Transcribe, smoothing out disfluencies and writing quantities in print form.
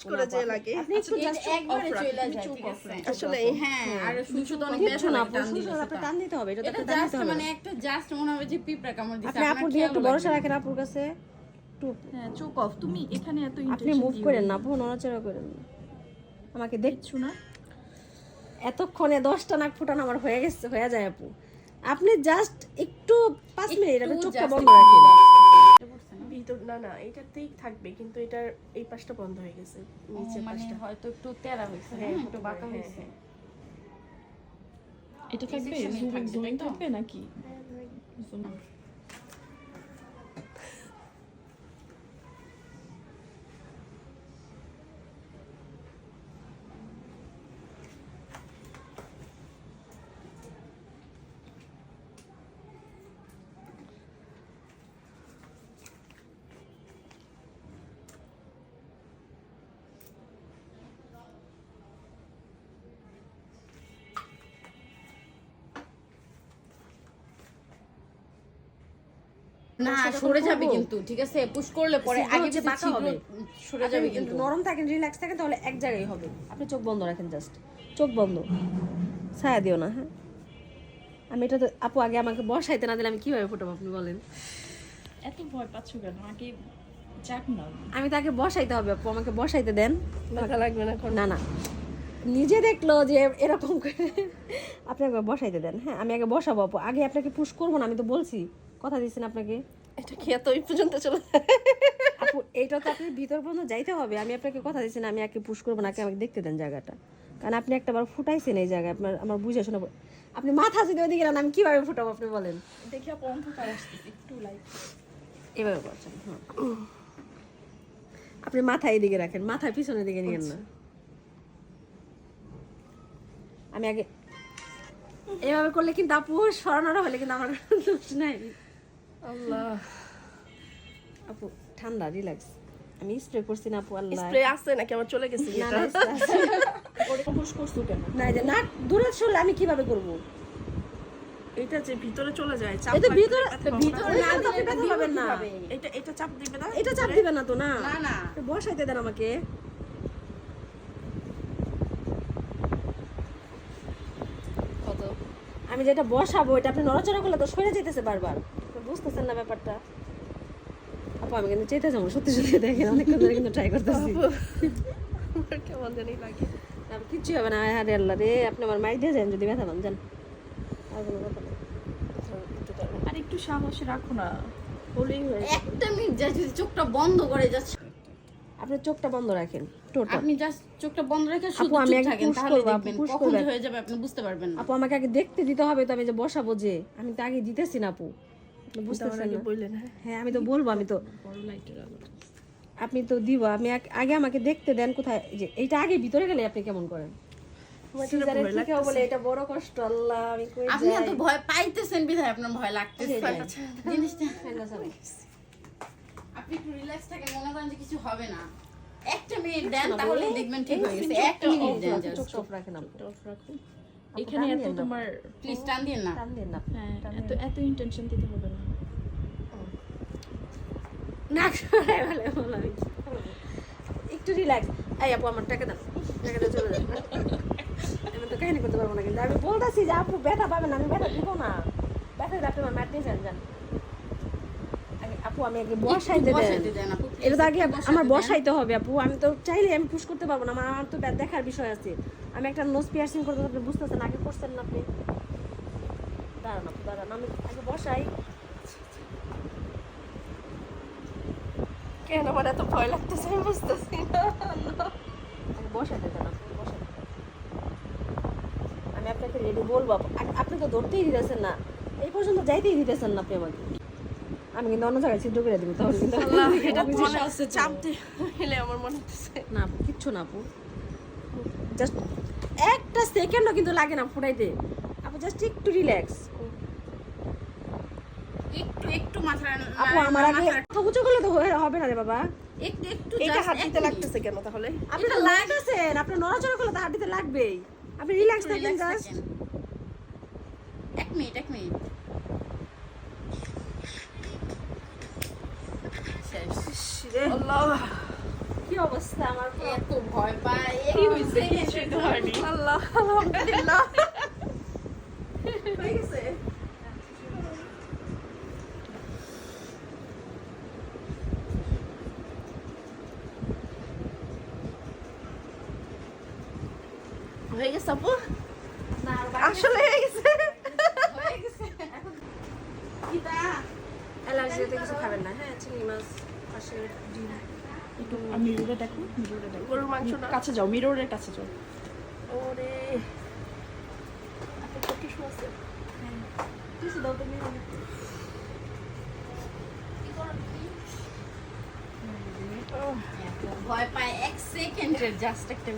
করে যে লাগে আপনি একটু জাস্ট একবারে চলে যায় ঠিক আছে আসলে হ্যাঁ আর শুধু অনেক বেশি না আপনি টান দিতে হবে এটা তো এটা জাস্ট মানে একটা জাস্ট মনে হবে যে পিঁপড়া কামড় দিছে আপনি আপুর দিয়ে একটু ভরসা রাখেন আপুর কাছে একটু হ্যাঁ চোখ অফ তুমি এখানে এত আপনি মুভ করেন না আপু নড়াচড়া করেন না আমাকে দেখছো না এতক্ষণে 10টা নাক ফুটানো আমার হয়ে গেছে হয়ে যায় আপু আপনি জাস্ট একটু 5 মিনিট আপনি চোখটা বন্ধ রাখেন ভিতর না এটাতেই থাকবে কিন্তু এটার এই পাশটা বন্ধ হয়ে গেছে নিচের মানে পাশটা হয়তো একটু তেরা হইছে হ্যাঁ, একটু বাঁকা হইছে এটা থাকবে জুমিং থাকবে নাকি না সরে যাবে কিন্তু ঠিক আছে পুশ করলে পরে আগে যে বাঁকা হবে সরে যাবে আপনি কিন্তু নরম থাকেন রিল্যাক্স থাকেন তাহলে এক জায়গায় হবে আপনি চোখ বন্ধ রাখেন জাস্ট চোখ বন্ধ ছায়া দিও না হ্যাঁ আমি এটা তো আপু আগে আমাকে বসাইতে না দিলে আমি কিভাবে ফোটাবো আপনি বলেন এত ভয় পাচ্ছ কেন আগে চাপ নাও আমি তাকে বসাইতে হবে আপু আমাকে বসাইতে দেন ব্যথা লাগবে না না না নিজে দেখলো যে এরকম করে আপনি একবার বসাইতে দেন হ্যাঁ আমি আগে বসাবো আপু আগে আপনাকে পুশ করবো না আমি তো বলছি কথা দিচ্ছেন আপনাকে এটা কি এত ওই পর্যন্ত চলে আপু এইটা তো আপনি ভিতর পর্যন্ত যাইতে হবে আমি আপনাকে কথা দিচ্ছি না আমি আগে পুশ করবো না আগে আমাকে দেখতে দেন জায়গাটা কারণ আপনি একটাবার ফুটাইছেন এই জায়গায় আপনার আমার বুঝে শোনা আপনি মাথা যদি ওইদিকে না আমি কিভাবে ফুটাবো আপনি বলেন দেখি আপু অন্ধকার আসতেছে একটু লাইট এভাবে করছেন হ্যাঁ আপনি মাথা এইদিকে রাখেন মাথায় পিছনের দিকে নিয়েন না আমি আগে এভাবে করলে কিন্তু আপু সরানোর হলে কিন্তু আমার দোষ নাই আল্লাহ আপু ঠান্ডা রিল্যাক্স আমি স্প্রে করছি না আপু আল্লাহ স্প্রে আছে নাকি আমার চলে গেছে না এটা না spray আছে। ওরকম পুশ করছো কেন না এই যে নাক দূরে সরলে আমি কিভাবে করব এটা যে ভিতরে চলে যায় চাপ এই তো লাগলে ভিতরে ব্যথা পাবো ভিতরে না। না দিলে আপনি ব্যথা পাবেন না এটা চাপ দিবে না এটা চাপ দিবেন না তো না না না আপনি বসাইতে দেন আমাকে কত আমি যেটা বসাবো এটা আপনি নড়াচড়া করলে তো সরে যেতেছে বারবার আপনি বুঝতেছেন না ব্যাপারটা আপু আমি কিন্তু চেতে যাবো সত্যি সত্যি দেখেন অনেকক্ষণ ধরে কিন্তু ট্রাই করতেছি আমার কেমন জানি লাগে না, কিচ্ছু হবে না আরে আল্লাহ রে আপনি আমার মাই দিয়ে যান যদি ব্যথা পান যান আর কোনো কথা নেই আর একটু সাহস রাখো না বলেই হয়ে যাবে। একটা মিনিট যা যদি চোখটা বন্ধ করে যাচ্ছে আপনি চোখটা বন্ধ রাখেন টোটাল আপনি জাস্ট চোখটা বন্ধ রেখে শুধু আপু, আমি চুপ আগে থাকেন push তাহলে করবো, আপু দেখবেন push কখন যে করবেন। হয়ে যাবে আপনি বুঝতে পারবেন না আপু আমাকে আগে দেখতে দিতে হবে তো আমি যে বসাবো যে আমি তো আগে দিতেছি না আপু আপনি বুঝতেছেন আগে না বললেন হ্যাঁ আমি তো বলবো আমি তো বড় লাইটের আলো আপনি তো দিব আমি আগে আমাকে দেখতে দেন কোথায় যে এইটা আগে ভিতরে গেলে আপনি কেমন করেন সিজারের থেকেও বলে এটা বড় কষ্ট আল্লাহ আমি কই আপনি যাই এত ভয় পাইতেছেন বিধায় আপনার ভয় লাগতেছে জিনিসটা আপনি একটু রিল্যাক্স থাকেন মনে করেন যে কিছু হবে না একটা মিনিট দেন তাহলে দেখবেন ঠিক হয়ে গেছে একটা মিনিট দেন চোখ চোখ রাখেন আপু অফ রাখো এখানে এত তোমার প্লিজ টান দিন না টান দেন না আপনি, হ্যাঁ টান এত এত ইন্টেনশন দিতে হবে না নাক সরাই বলে বলো আমি কি করবো? একটু রিল্যাক্স এই আপু আমার টাকা দেন টাকা দিয়ে চলে যান আমি তো কাহিনী করতে পারবো না কিন্তু আমি বলতেছি যে আপু ব্যথা পাবেন না, আমি ব্যথা দিব না ব্যথা দিলে আপনি আমার ম্যাট নিয়ে যান যান আপু আমি আগে বসাইতে বসাইতে দেন দেন আপু এটা তো আগে আমার বসাইতে হবে আপু আমি তো চাইলে আমি পুশ করতে পারবো না আমার তো দেখার বিষয় আছে আমি একটা নোজ পিয়ার্সিং করতে আপনি বুঝতেছেন আগে করছেন না আপনি দাঁড়ান আপু দাঁড়ান আমি আগে বসাই কেন আমার এত ভয় লাগতেছে আমি বুঝতেছি না আগে বসাইতে দেন আপনি বসাইতে দেন। আমি আপনাকে রেডি বলবো আপু। আপনি তো ধরতেই দিতেছেন না এই পর্যন্ত যাইতেই দিতেছেন না আপনি আমাকে আমি কিন্তু অন্য জায়গায় ছিদ্র করে দিব তাহলে কিন্তু এটা তো মনে হচ্ছে চাপ দিলে আমার মনে হচ্ছে না আপু কিচ্ছু না আপু জাস্ট একটা সেকেন্ডও কিন্তু লাগে না ফুটাইতে আপু জাস্ট একটু রিল্যাক্স একটু একটু মাথা আপু আমার আগে এত উঁচু করলে তো হবে না রে বাবা একটু একটু এটা just হাত এক দিতে মিনিট। লাগতেছে কেন তাহলে আপনি তো লাগতেছেন আপনার নড়াচড়া করলে তো হাঁটিতে লাগবেই আপনি রিল্যাক্স একটু থাকেন relax জাস্ট থাকেন। এক মিনিট শেষ আল্লাহ কি অবস্থা আমার পুরো। এত ভয় পায় কি হয়েছে? কিছুই তো হয়নি। আল্লাহ আলহামদুলিল্লাহ। হয়ে গেছে? হয়ে গেছে আপু? না আর আসলে হয়ে গেছে। হয়ে গেছে এখন কিটা অ্যালার্জিতে কিছু খাবেন না, হ্যাঁ? চিংড়ি মাছ, পাশে ডিম। একটু মিররে দেখো, মিররে দেখো। গরুর মাংস না। কাছে যাও, মিররের কাছে যাও। ওরে আপু কত শো আছে? কিছু দাও তো মিররে। এত ভয় পায় 1 সেকেন্ডের জাস্ট একটা